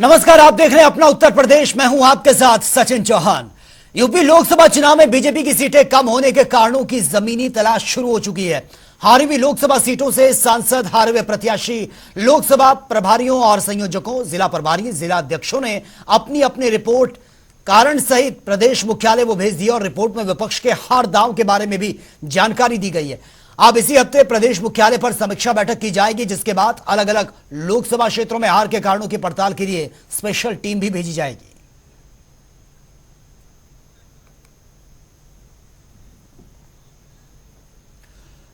नमस्कार, आप देख रहे हैं अपना उत्तर प्रदेश। मैं हूं आपके साथ सचिन चौहान। यूपी लोकसभा चुनाव में बीजेपी की सीटें कम होने के कारणों की जमीनी तलाश शुरू हो चुकी है। हारी हुई लोकसभा सीटों से सांसद, हारे हुए प्रत्याशी, लोकसभा प्रभारियों और संयोजकों, जिला प्रभारी, जिला अध्यक्षों ने अपनी अपनी रिपोर्ट कारण सहित प्रदेश मुख्यालय वो भेज दी और रिपोर्ट में विपक्ष के हार दांव के बारे में भी जानकारी दी गई है। अब इसी हफ्ते प्रदेश मुख्यालय पर समीक्षा बैठक की जाएगी, जिसके बाद अलग अलग लोकसभा क्षेत्रों में हार के कारणों की पड़ताल के लिए स्पेशल टीम भी भेजी जाएगी।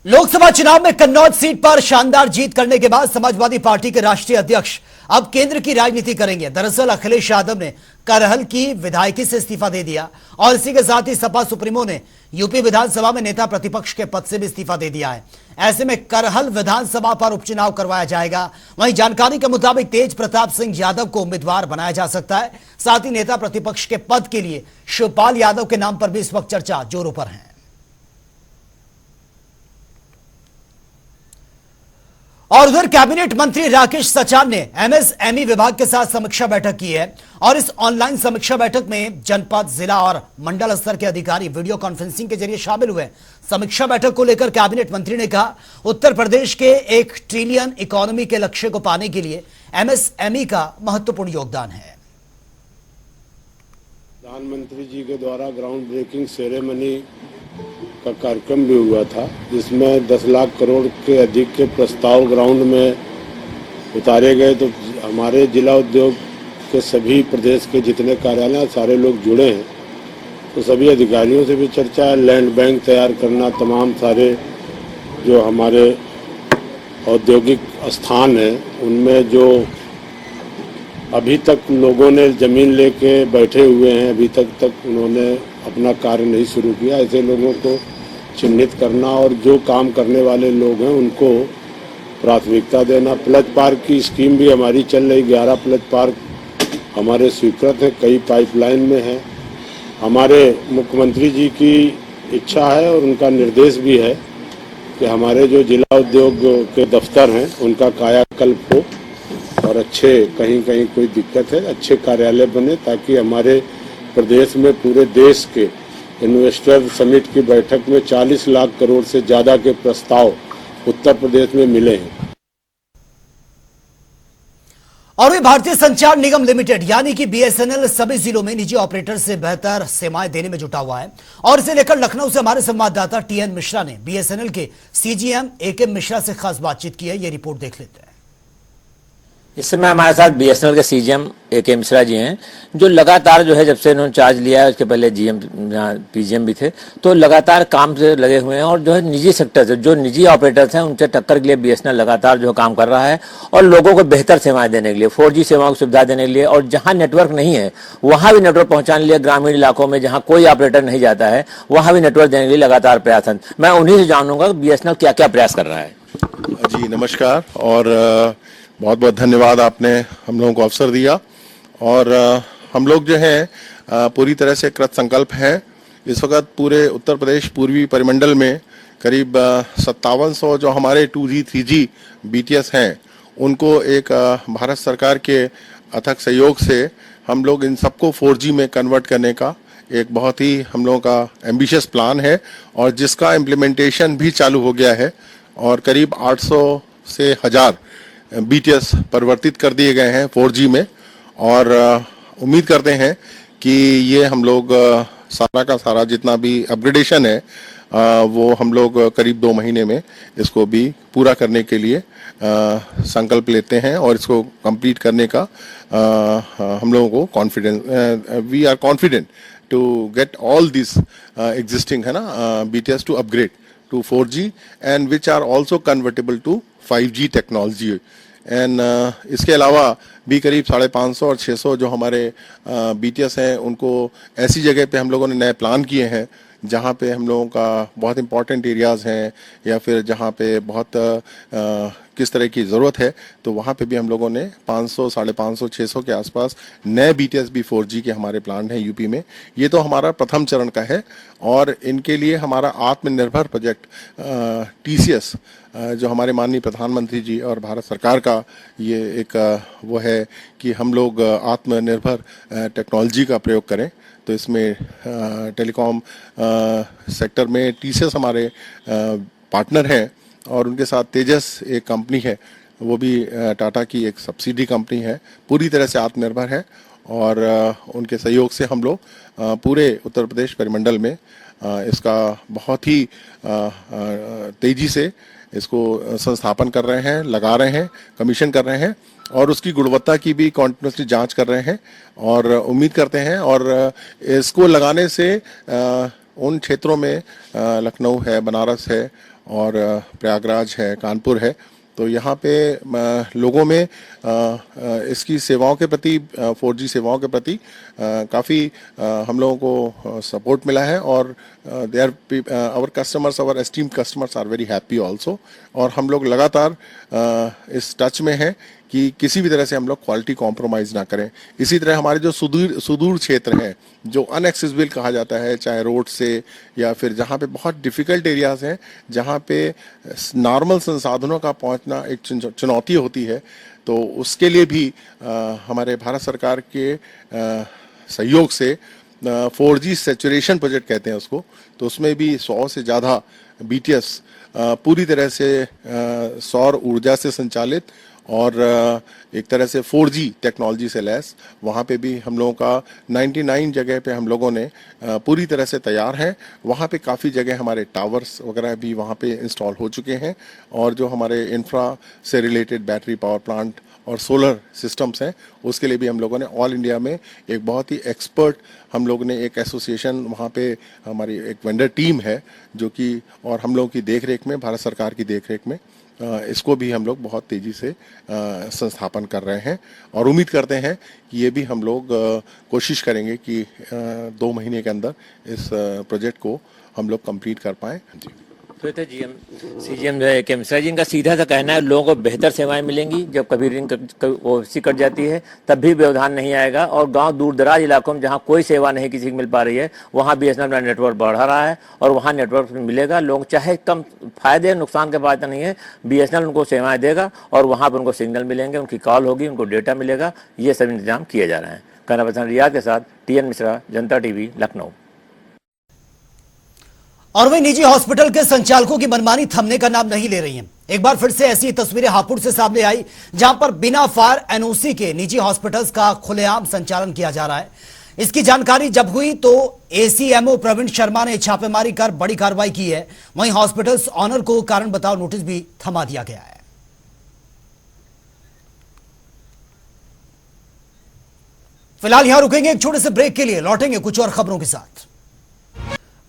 लोकसभा चुनाव में कन्नौज सीट पर शानदार जीत करने के बाद समाजवादी पार्टी के राष्ट्रीय अध्यक्ष अब केंद्र की राजनीति करेंगे। दरअसल अखिलेश यादव ने करहल की विधायकी से इस्तीफा दे दिया और इसी के साथ ही सपा सुप्रीमो ने यूपी विधानसभा में नेता प्रतिपक्ष के पद से भी इस्तीफा दे दिया है। ऐसे में करहल विधानसभा पर उपचुनाव करवाया जाएगा। वहीं जानकारी के मुताबिक तेज प्रताप सिंह यादव को उम्मीदवार बनाया जा सकता है। साथ ही नेता प्रतिपक्ष के पद के लिए शिवपाल यादव के नाम पर भी इस वक्त चर्चा जोरों पर है। और उधर कैबिनेट मंत्री राकेश सचान ने एमएसएमई विभाग के साथ समीक्षा बैठक की है और इस ऑनलाइन समीक्षा बैठक में जनपद, जिला और मंडल स्तर के अधिकारी वीडियो कॉन्फ्रेंसिंग के जरिए शामिल हुए। समीक्षा बैठक को लेकर कैबिनेट मंत्री ने कहा, उत्तर प्रदेश के 1 ट्रिलियन इकोनॉमी के लक्ष्य को पाने के लिए एमएसएमई का महत्वपूर्ण योगदान है। प्रधानमंत्री जी के द्वारा ग्राउंड ब्रेकिंग सेरेमनी का कार्यक्रम भी हुआ था, जिसमें 10 लाख करोड़ के अधिक के प्रस्ताव ग्राउंड में उतारे गए। तो हमारे जिला उद्योग के सभी प्रदेश के जितने कार्यालय सारे लोग जुड़े हैं, तो सभी अधिकारियों से भी चर्चा है। लैंड बैंक तैयार करना, तमाम सारे जो हमारे औद्योगिक स्थान हैं उनमें जो अभी तक लोगों ने जमीन लेके बैठे हुए हैं, अभी तक उन्होंने अपना कार्य नहीं शुरू किया, ऐसे लोगों को चिन्हित करना और जो काम करने वाले लोग हैं उनको प्राथमिकता देना। प्लज पार्क की स्कीम भी हमारी चल रही, 11 प्लज पार्क हमारे स्वीकृत हैं, कई पाइपलाइन में हैं। हमारे मुख्यमंत्री जी की इच्छा है और उनका निर्देश भी है कि हमारे जो जिला उद्योग के दफ्तर हैं उनका कायाकल्प हो और अच्छे, कहीं कहीं कोई दिक्कत है, अच्छे कार्यालय बने, ताकि हमारे प्रदेश में पूरे देश के इन्वेस्टर समिट की बैठक में 40 लाख करोड़ से ज्यादा के प्रस्ताव उत्तर प्रदेश में मिले हैं। और वे भारतीय संचार निगम लिमिटेड यानी कि बीएसएनएल सभी जिलों में निजी ऑपरेटर से बेहतर सेवाएं देने में जुटा हुआ है और इसे लेकर लखनऊ से हमारे संवाददाता टीएन मिश्रा ने बीएसएनएल के सीजीएम एके मिश्रा से खास बातचीत की है। ये रिपोर्ट देख लेते हैं। इस समय हमारे साथ बीएसएनएल के सीजीएम एके मिश्रा जी हैं, जो लगातार जो है जब से इन्होंने चार्ज लिया है, उसके पहले जीएम पीजीएम भी थे, तो लगातार काम से लगे हुए हैं और जो है निजी सेक्टर से, जो निजी ऑपरेटर्स हैं उनसे टक्कर के लिए बीएसएनएल लगातार जो काम कर रहा है और लोगों को बेहतर सेवाएं देने के लिए, 4G सेवाओं की सुविधा देने के लिए, और जहाँ नेटवर्क नहीं है वहाँ भी नेटवर्क पहुँचाने के लिए, ग्रामीण इलाकों में जहाँ कोई ऑपरेटर नहीं जाता है वहाँ भी नेटवर्क देने के लिए लगातार प्रयास है। मैं उन्हीं से जानूंगा बीएसएनएल क्या क्या प्रयास कर रहा है। जी नमस्कार और बहुत बहुत धन्यवाद, आपने हम लोगों को अवसर दिया और हम लोग जो हैं पूरी तरह से कृत संकल्प हैं। इस वक्त पूरे उत्तर प्रदेश पूर्वी परिमंडल में करीब 5700 जो हमारे 2G 3G BTS हैं उनको एक भारत सरकार के अथक सहयोग से हम लोग इन सबको 4G में कन्वर्ट करने का एक बहुत ही हम लोगों का एम्बिशियस प्लान है और जिसका इम्प्लीमेंटेशन भी चालू हो गया है और करीब 800 से 1000 BTS परिवर्तित कर दिए गए हैं 4G में और उम्मीद करते हैं कि ये हम लोग सारा का सारा जितना भी अपग्रेडेशन है वो हम लोग करीब 2 महीने में इसको भी पूरा करने के लिए संकल्प लेते हैं और इसको कंप्लीट करने का हम लोगों को confidence, we are confident to get all this existing है ना BTS to upgrade to 4G and which are also convertible to 5G technology and इसके अलावा भी करीब 550 और 600 जो हमारे BTS हैं उनको ऐसी जगह पे हम लोगों ने नए प्लान किए हैं जहाँ पे हम लोगों का बहुत इंपॉर्टेंट एरियाज़ हैं या फिर जहाँ पे बहुत किस तरह की ज़रूरत है, तो वहाँ पे भी हम लोगों ने 500, 550, 600 के आसपास नए BTS भी 4G के हमारे प्लान हैं यूपी में। ये तो हमारा प्रथम चरण का है और इनके लिए हमारा आत्मनिर्भर प्रोजेक्ट TCS जो हमारे माननीय प्रधानमंत्री जी और भारत सरकार का ये एक वो है है कि हम लोग आत्मनिर्भर टेक्नोलॉजी का प्रयोग करें। तो इसमें टेलीकॉम सेक्टर में टीसीएस हमारे पार्टनर हैं और उनके साथ तेजस एक कंपनी है, वो भी टाटा की एक सब्सिडी कंपनी है, पूरी तरह से आत्मनिर्भर है। और उनके सहयोग से हम लोग पूरे उत्तर प्रदेश परिमंडल में इसका बहुत ही तेजी से इसको संस्थापन कर रहे हैं, लगा रहे हैं, कमीशन कर रहे हैं और उसकी गुणवत्ता की भी कॉन्टिन्यूसली जांच कर रहे हैं। और उम्मीद करते हैं और इसको लगाने से उन क्षेत्रों में लखनऊ है, बनारस है और प्रयागराज है, कानपुर है, तो यहाँ पे लोगों में इसकी सेवाओं के प्रति 4G सेवाओं के प्रति काफ़ी हम लोगों को सपोर्ट मिला है और our customers, our esteemed customers are very happy also. और हम लोग लगातार इस टच में हैं कि किसी भी तरह से हम लोग क्वालिटी कॉम्प्रोमाइज़ ना करें। इसी तरह हमारे जो सुदूर क्षेत्र हैं, जो अनएक्सेसिबल कहा जाता है, चाहे रोड से या फिर जहाँ पे बहुत डिफ़िकल्ट एरियाज़ हैं, जहाँ पे नॉर्मल संसाधनों का पहुँचना एक चुनौती होती है, तो उसके लिए भी हमारे भारत सरकार के सहयोग से 4G सैचुरेशन प्रोजेक्ट कहते हैं उसको, तो उसमें भी 100 से ज़्यादा BTS पूरी तरह से सौर ऊर्जा से संचालित और एक तरह से 4G टेक्नोलॉजी से लैस, वहाँ पे भी हम लोगों का 99 जगह पे हम लोगों ने पूरी तरह से तैयार हैं। वहाँ पे काफ़ी जगह हमारे टावर्स वगैरह भी वहाँ पे इंस्टॉल हो चुके हैं और जो हमारे इंफ्रा से रिलेटेड बैटरी पावर प्लांट और सोलर सिस्टम्स हैं, उसके लिए भी हम लोगों ने ऑल इंडिया में एक बहुत ही एक्सपर्ट, हम लोग ने एक एसोसिएशन, वहाँ पे हमारी एक वेंडर टीम है जो कि, और हम लोगों की देखरेख में, भारत सरकार की देखरेख में इसको भी हम लोग बहुत तेज़ी से संस्थापन कर रहे हैं और उम्मीद करते हैं कि ये भी हम लोग कोशिश करेंगे कि 2 महीने के अंदर इस प्रोजेक्ट को हम लोग कंप्लीट कर पाएँ। जी, तो सीजीएम जो है के मिश्रा जी, इनका सीधा सा कहना है लोगों को बेहतर सेवाएं मिलेंगी। जब कभी रिंग ओवरसी कट जाती है तब भी व्यवधान नहीं आएगा और गांव दूर दराज इलाकों में जहां कोई सेवा नहीं किसी को मिल पा रही है, वहां BSNL अपना नेटवर्क बढ़ा रहा है और वहां नेटवर्क मिलेगा। लोग चाहे कम फायदे नुकसान के बात नहीं है, BSNL उनको सेवाएं देगा और वहां पर उनको सिग्नल मिलेंगे, उनकी कॉल होगी, उनको डेटा मिलेगा। ये सब इंतजाम किए जा रहे हैं। कैमरा पर्सन रियाज के साथ TN मिश्रा, जनता TV, लखनऊ। और वही निजी हॉस्पिटल के संचालकों की मनमानी थमने का नाम नहीं ले रही हैं। एक बार फिर से ऐसी तस्वीरें हापुड़ से सामने आई, जहां पर बिना फायर NOC के निजी हॉस्पिटल्स का खुलेआम संचालन किया जा रहा है। इसकी जानकारी जब हुई तो ACMO प्रवीण शर्मा ने छापेमारी कर बड़ी कार्रवाई की है। वहीं हॉस्पिटल्स ऑनर को कारण बताओ नोटिस भी थमा दिया गया है। फिलहाल यहां रुकेंगे एक छोटे से ब्रेक के लिए, लौटेंगे कुछ और खबरों के साथ।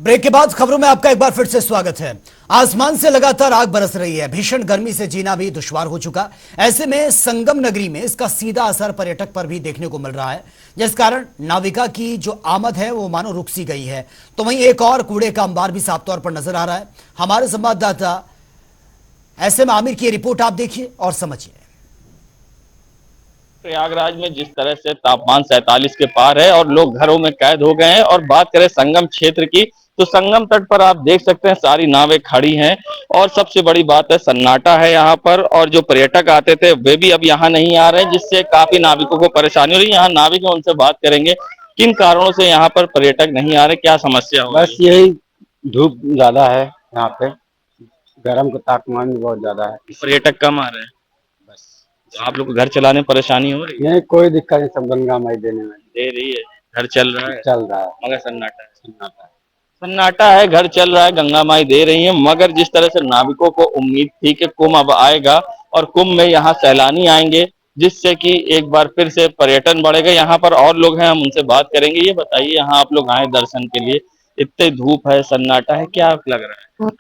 ब्रेक के बाद खबरों में आपका एक बार फिर से स्वागत है। आसमान से लगातार आग बरस रही है, भीषण गर्मी से जीना भी दुश्वार हो चुका। ऐसे में संगम नगरी में इसका सीधा असर पर्यटक पर भी देखने को मिल रहा है, जिस कारण नाविका की जो आमद है वो मानो रुक सी गई है। तो वहीं एक और कूड़े का अंबार भी साफ तौर पर नजर आ रहा है। हमारे संवाददाता SM आमिर की रिपोर्ट आप देखिए और समझिए। प्रयागराज में जिस तरह से तापमान 47 के पार है और लोग घरों में कैद हो गए हैं, और बात करें संगम क्षेत्र की तो संगम तट पर आप देख सकते हैं सारी नावें खड़ी हैं और सबसे बड़ी बात है सन्नाटा है यहाँ पर। और जो पर्यटक आते थे वे भी अब यहाँ नहीं आ रहे हैं, जिससे काफी नाविकों को परेशानी हो रही है। यहाँ नाविक है, उनसे बात करेंगे किन कारणों से यहाँ पर पर्यटक नहीं आ रहे, क्या समस्या हो? बस यही धूप ज्यादा है, यहाँ पे गर्म का तापमान भी बहुत ज्यादा है, पर्यटक कम आ रहे हैं। तो आप लोग को घर चलाने में परेशानी हो रही है? नहीं, कोई दिक्कत नहीं, सब गंगा माई देने में दे रही है, घर चल रहा है, मगर सन्नाटा है। सन्नाटा है, घर चल रहा है, गंगा माई दे रही है। मगर जिस तरह से नाविकों को उम्मीद थी कि कुंभ अब आएगा और कुंभ में यहाँ सैलानी आएंगे, जिससे कि एक बार फिर से पर्यटन बढ़ेगा। यहाँ पर और लोग हैं, हम उनसे बात करेंगे। ये बताइए, यहाँ आप लोग आए दर्शन के लिए, इतने धूप है, सन्नाटा है, क्या लग रहा है?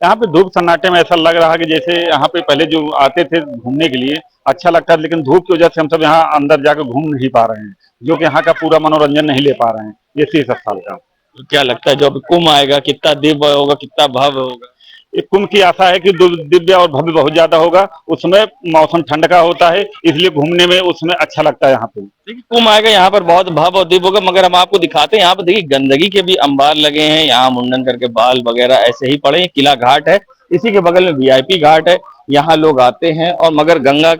यहाँ पे धूप सन्नाटे में ऐसा लग रहा है कि जैसे यहाँ पे पहले जो आते थे घूमने के लिए अच्छा लगता है, लेकिन धूप की वजह से हम सब यहाँ अंदर जाकर घूम नहीं पा रहे हैं, जो कि यहाँ का पूरा मनोरंजन नहीं ले पा रहे हैं ये 30 साल का। तो क्या लगता है जो अभी कुंभ आएगा कितना दिव्य होगा, कितना भव्य होगा? ये कुंभ की आशा है कि दिव्य और भव्य बहुत ज्यादा होगा। उसमें मौसम ठंड का होता है, इसलिए घूमने में उसमें अच्छा लगता है। यहाँ पे देखिए कुंभ आएगा, यहाँ पर बहुत भव्य और दिव्य होगा। मगर हम आपको दिखाते हैं, यहाँ पर देखिए गंदगी के भी अंबार लगे हैं, यहाँ मुंडन करके बाल वगैरह ऐसे ही पड़े। किला घाट है, इसी के बगल में VIP घाट है, यहाँ लोग आते हैं और मगर गंगा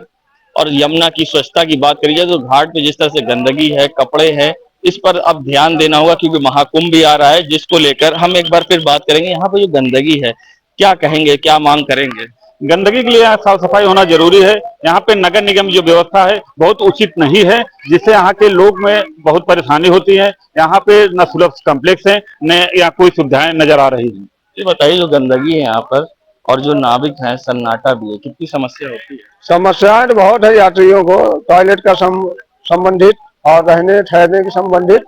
और यमुना की स्वच्छता की बात करी जाए तो घाट पे जिस तरह से गंदगी है, कपड़े हैं, इस पर अब ध्यान देना होगा क्योंकि महाकुंभ भी आ रहा है, जिसको लेकर हम एक बार फिर बात करेंगे। यहाँ पे जो गंदगी है, क्या कहेंगे, क्या मांग करेंगे? गंदगी के लिए यहाँ साफ सफाई होना जरूरी है। यहाँ पे नगर निगम जो व्यवस्था है बहुत उचित नहीं है, जिससे यहाँ के लोग में बहुत परेशानी होती है। यहाँ पे न सुलभ कॉम्प्लेक्स है, न यहाँ कोई सुविधाएं नजर आ रही है। ये बताइए, जो गंदगी है यहाँ पर और जो नाविक है, सन्नाटा भी है, कितनी समस्या होती है? समस्याएं बहुत है यात्रियों को, टॉयलेट का संबंधित और रहने ठहरने के संबंधित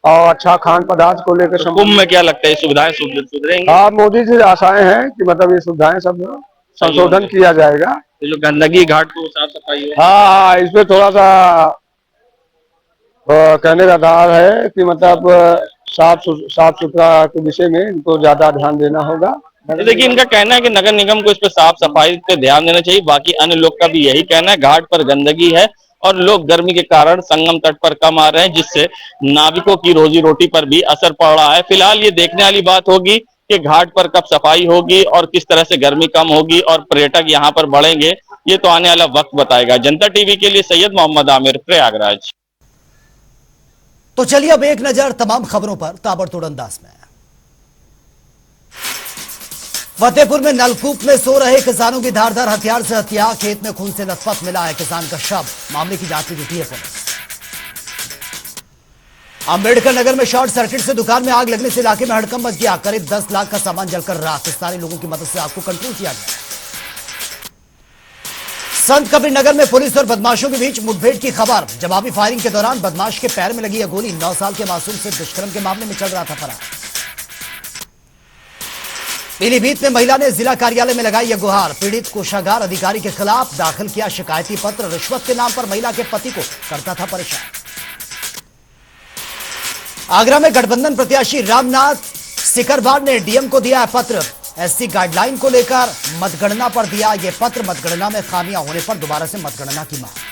और अच्छा खान पदार्थ को लेकर कुंभ में क्या लगता है, सुविधाएं सुधरेंगी? हाँ, मोदी जी आशाएं हैं कि मतलब ये सुविधाएं सब संशोधन किया जाएगा। तो जो गंदगी घाट को साफ सफाई हो, हाँ, इस पे थोड़ा सा कहने का आधार है कि मतलब साफ सुथरा के विषय में इनको ज्यादा ध्यान देना होगा। देखिए, इनका कहना है कि नगर निगम को इस पर साफ सफाई पे ध्यान देना चाहिए। बाकी अन्य लोग का भी यही कहना है। घाट पर गंदगी है और लोग गर्मी के कारण संगम तट पर कम आ रहे हैं, जिससे नाविकों की रोजी रोटी पर भी असर पड़ रहा है। फिलहाल ये देखने वाली बात होगी कि घाट पर कब सफाई होगी और किस तरह से गर्मी कम होगी और पर्यटक यहाँ पर बढ़ेंगे, ये तो आने वाला वक्त बताएगा। जनता टीवी के लिए सैयद मोहम्मद आमिर, प्रयागराज। तो चलिए अब एक नजर तमाम खबरों पर ताबड़तोड़ अंदाज में। फतेहपुर में नलकूप में सो रहे किसानों की धारदार हथियार से हत्या, खेत में खून से लथपथ मिला है किसान का शव। मामले की जांच में जुटी है पुलिस। अंबेडकर नगर में शॉर्ट सर्किट से दुकान में आग लगने से इलाके में हड़कंप मच गया। करीब 10 लाख का सामान जलकर राख। स्थानीय लोगों की मदद से आग को कंट्रोल किया गया। संत कबीर नगर में पुलिस और बदमाशों के बीच मुठभेड़ की खबर। जवाबी फायरिंग के दौरान बदमाश के पैर में लगी है गोली। 9 साल के मासूम से दुष्कर्म के मामले में चल रहा था फरार। पीलीभीत में महिला ने जिला कार्यालय में लगाई यह गुहार। पीड़ित कोषागार अधिकारी के खिलाफ दाखिल किया शिकायती पत्र। रिश्वत के नाम पर महिला के पति को करता था परेशान। आगरा में गठबंधन प्रत्याशी रामनाथ सिकरवार ने डीएम को दिया है पत्र। एससी गाइडलाइन को लेकर मतगणना पर दिया यह पत्र। मतगणना में खामियां होने पर दोबारा से मतगणना की मांग।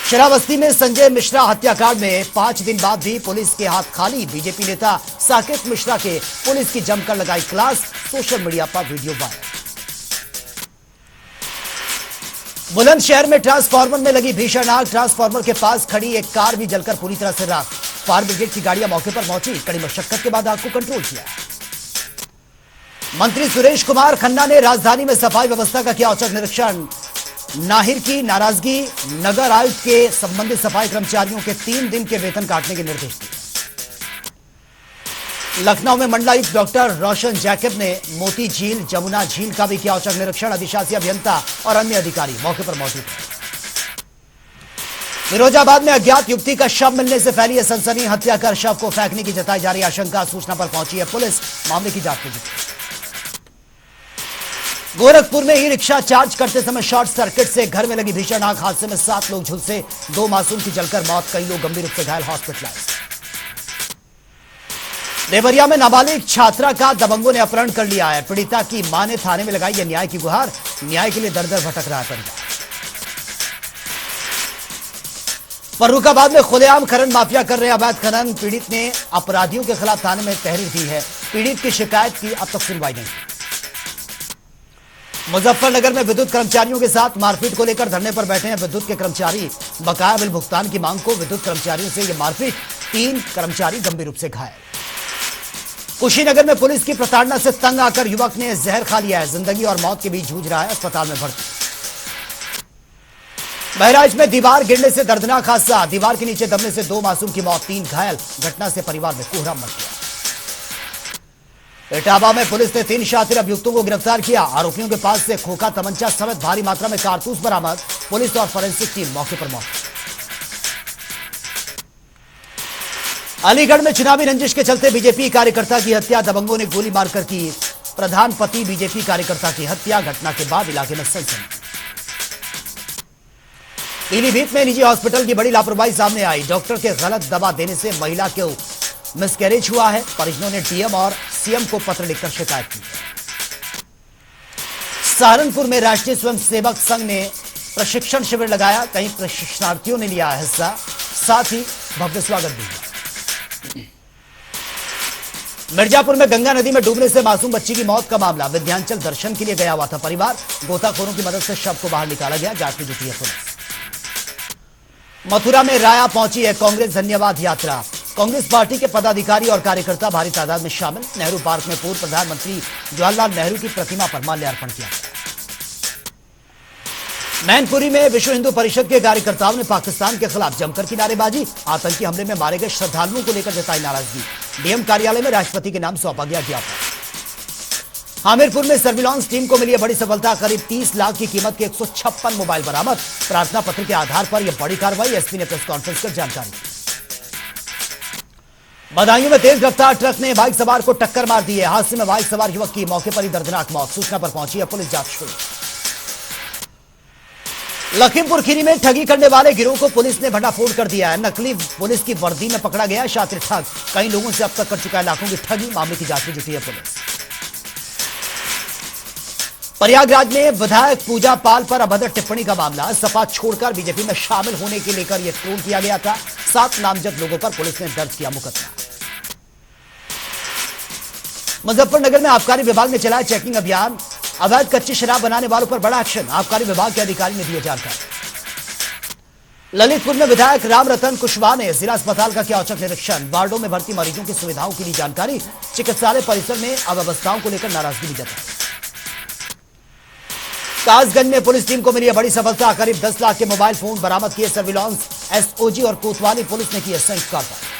श्रावस्ती में संजय मिश्रा हत्याकांड में 5 दिन बाद भी पुलिस के हाथ खाली। बीजेपी नेता साकेत मिश्रा के पुलिस की जमकर लगाई क्लास। सोशल मीडिया पर वीडियो वायरल। बुलंदशहर में ट्रांसफार्मर में लगी भीषण आग। ट्रांसफार्मर के पास खड़ी एक कार भी जलकर पूरी तरह से राख। फायर ब्रिगेड की गाड़ियां मौके पर पहुंची। कड़ी मशक्कत के बाद आग को कंट्रोल किया। मंत्री सुरेश कुमार खन्ना ने राजधानी में सफाई व्यवस्था का किया औचक निरीक्षण। नाहिर की नाराजगी, नगर आयुक्त के संबंधित सफाई कर्मचारियों के 3 दिन के वेतन काटने के निर्देश दिए। लखनऊ में मंडलायुक्त डॉक्टर रोशन जैकब ने मोती झील, जमुना झील का भी किया औचक निरीक्षण। अधिशासी अभियंता और अन्य अधिकारी मौके पर मौजूद थे। फिरोजाबाद में अज्ञात युवती का शव मिलने से फैली है सनसनी। हत्या कर शव को फेंकने की जताई जा रही आशंका। सूचना पर पहुंची है पुलिस। मामले की जांच में जुटी। गोरखपुर में ई रिक्शा चार्ज करते समय शॉर्ट सर्किट से घर में लगी भीषण आग। हादसे में 7 लोग झुलसे। 2 मासूम की जलकर मौत। कई लोग गंभीर रूप से घायल, हॉस्पिटलाइज। देवरिया में नाबालिग छात्रा का दबंगों ने अपहरण कर लिया है। पीड़िता की मां ने थाने में लगाई है न्याय की गुहार। न्याय के लिए दर दर भटक रहा है परिवार। फर्रुखाबाद में खुलेआम खनन माफिया कर रहे अवैध खनन। पीड़ित ने अपराधियों के खिलाफ थाने में तहरीर दी है। पीड़ित की शिकायत की अब तक सुनवाई नहीं। मुजफ्फरनगर में विद्युत कर्मचारियों के साथ मारपीट को लेकर धरने पर बैठे हैं विद्युत के कर्मचारी। बकाया बिल भुगतान की मांग को विद्युत कर्मचारियों से यह मारपीट। 3 कर्मचारी गंभीर रूप से घायल। कुशीनगर में पुलिस की प्रताड़ना से तंग आकर युवक ने जहर खा लिया है। जिंदगी और मौत के बीच जूझ रहा है, अस्पताल में भर्ती। बहराइच में दीवार गिरने से दर्दनाक हादसा। दीवार के नीचे दबने से 2 मासूम की मौत, 3 घायल। घटना से परिवार में कोहराम मच गया। इटावा में पुलिस ने 3 शातिर अभियुक्तों को गिरफ्तार किया। आरोपियों के पास से खोखा, तमंचा समेत भारी मात्रा में कारतूस बरामद। पुलिस और फोरेंसिक टीम मौके पर मौजूद। अलीगढ़ में चुनावी रंजिश के चलते बीजेपी कार्यकर्ता की हत्या। दबंगों ने गोली मारकर की। प्रधान पति बीजेपी कार्यकर्ता की हत्या। घटना के बाद इलाके में सनसनी। पीलीभीत में निजी हॉस्पिटल की बड़ी लापरवाही सामने आई। डॉक्टर के गलत दवा देने से महिला को मिसकैरेज हुआ है। परिजनों ने डीएम और सीएम को पत्र लिखकर शिकायत की। सहारनपुर में राष्ट्रीय स्वयंसेवक संघ ने प्रशिक्षण शिविर लगाया। कई प्रशिक्षणार्थियों ने लिया हिस्सा, साथ ही भव्य स्वागत भी हुआ। मिर्जापुर में गंगा नदी में डूबने से मासूम बच्ची की मौत का मामला। विंध्याचल दर्शन के लिए गया हुआ था परिवार। गोताखोरों की मदद से शव को बाहर निकाला गया। जांच में जुटी है पुलिस। मथुरा में राया पहुंची है कांग्रेस धन्यवाद यात्रा। कांग्रेस पार्टी के पदाधिकारी और कार्यकर्ता भारी तादाद में शामिल। नेहरू पार्क में पूर्व प्रधानमंत्री जवाहरलाल नेहरू की प्रतिमा पर माल्यार्पण किया। मैनपुरी में विश्व हिंदू परिषद के कार्यकर्ताओं ने पाकिस्तान के खिलाफ जमकर की नारेबाजी। आतंकी हमले में मारे गए श्रद्धालुओं को लेकर जताई नाराजगी। डीएम कार्यालय में राष्ट्रपति के नाम सौंपा गया ज्ञापन। हामिरपुर में सर्विलांस टीम को मिली है बड़ी सफलता। करीब 30 लाख की कीमत के 156 मोबाइल बरामद। प्रार्थना पत्र के आधार पर यह बड़ी कार्रवाई। एसपी ने प्रेस कॉन्फ्रेंस कर जानकारी। बदायूं में तेज रफ्तार ट्रक ने बाइक सवार को टक्कर मार दी है। हादसे में बाइक सवार युवक की मौके पर ही दर्दनाक मौत। सूचना पर पहुंची है पुलिस। जांच शुरू। लखीमपुर खीरी में ठगी करने वाले गिरोह को पुलिस ने भंडाफोड़ कर दिया है। नकली पुलिस की वर्दी में पकड़ा गया शातिर ठग। कई लोगों से अब तक कर चुका है लाखों की ठगी। मामले की जांच में जुटी है पुलिस। प्रयागराज में विधायक पूजा पाल पर अभद्र टिप्पणी का मामला। सपा छोड़कर बीजेपी में शामिल होने के लेकर यह ट्रोल किया गया था। 7 नामजद लोगों पर पुलिस ने दर्ज किया मुकदमा। मुजफ्फरनगर में आबकारी विभाग ने चलाया चेकिंग अभियान। अवैध कच्ची शराब बनाने वालों पर बड़ा एक्शन। आबकारी विभाग के अधिकारी ने दिए जानकारी। ललितपुर में विधायक राम रतन कुशवाहा ने जिला अस्पताल का किया औचक निरीक्षण। वार्डों में भर्ती मरीजों की सुविधाओं की ली जानकारी। चिकित्सालय परिसर में अव्यवस्थाओं को लेकर नाराजगी भी जताई। कासगंज में पुलिस टीम को मिली है बड़ी सफलता। करीब 10 लाख के मोबाइल फोन बरामद किए। सर्विलांस एसओजी और कोतवाली पुलिस ने की संयुक्त कार्रवाई।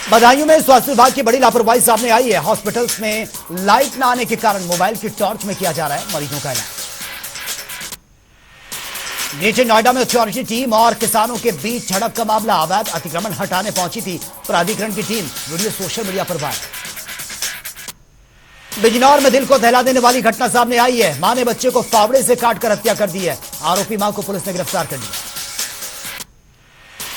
बदायूं में स्वास्थ्य विभाग की बड़ी लापरवाही सामने आई है। हॉस्पिटल्स में लाइट न आने के कारण मोबाइल की टॉर्च में किया जा रहा है मरीजों का इलाज। ग्रेटर नोएडा में अथॉरिटी टीम और किसानों के बीच झड़प का मामला। अवैध अतिक्रमण हटाने पहुंची थी प्राधिकरण की टीम। वीडियो सोशल मीडिया पर वायरल। बिजनौर में दिल को दहला देने वाली घटना सामने आई है। मां ने बच्चे को फावड़े से काटकर हत्या कर दी है। आरोपी मां को पुलिस ने गिरफ्तार कर लिया।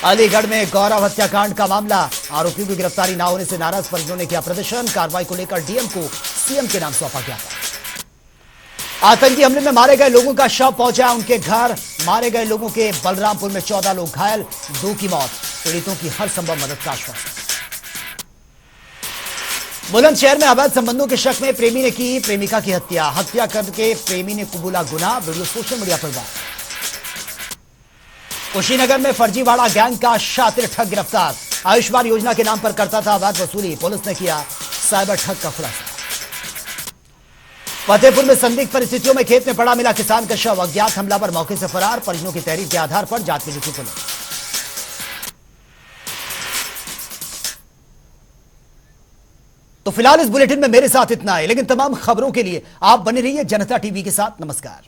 अलीगढ़ में गौरव हत्याकांड का मामला। आरोपी की गिरफ्तारी न होने से नाराज परिजनों ने किया प्रदर्शन। कार्रवाई को लेकर डीएम को सीएम के नाम सौंपा गया था। आतंकी हमले में मारे गए लोगों का शव पहुंचा उनके घर। मारे गए लोगों के बलरामपुर में 14 लोग घायल, 2 की मौत। पीड़ितों की हर संभव मदद का आश्वासन। बुलंदशहर में अवैध संबंधों के शक में प्रेमी ने की प्रेमिका की हत्या। हत्या करके प्रेमी ने कबूला गुनाह। वीडियो सोशल मीडिया पर वायरल। कुशीनगर में फर्जीवाड़ा गैंग का शातिर ठग गिरफ्तार। आयुष्मान योजना के नाम पर करता था अवैध वसूली। पुलिस ने किया साइबर ठग का खुलासा। फतेहपुर में संदिग्ध परिस्थितियों में खेत में पड़ा मिला किसान का शव। अज्ञात हमलावर मौके से फरार। परिजनों की तहरीर के आधार पर जांच में जुटी पुलिस। तो फिलहाल इस बुलेटिन में मेरे साथ इतना है, लेकिन तमाम खबरों के लिए आप बने रहिए जनता टीवी के साथ। नमस्कार।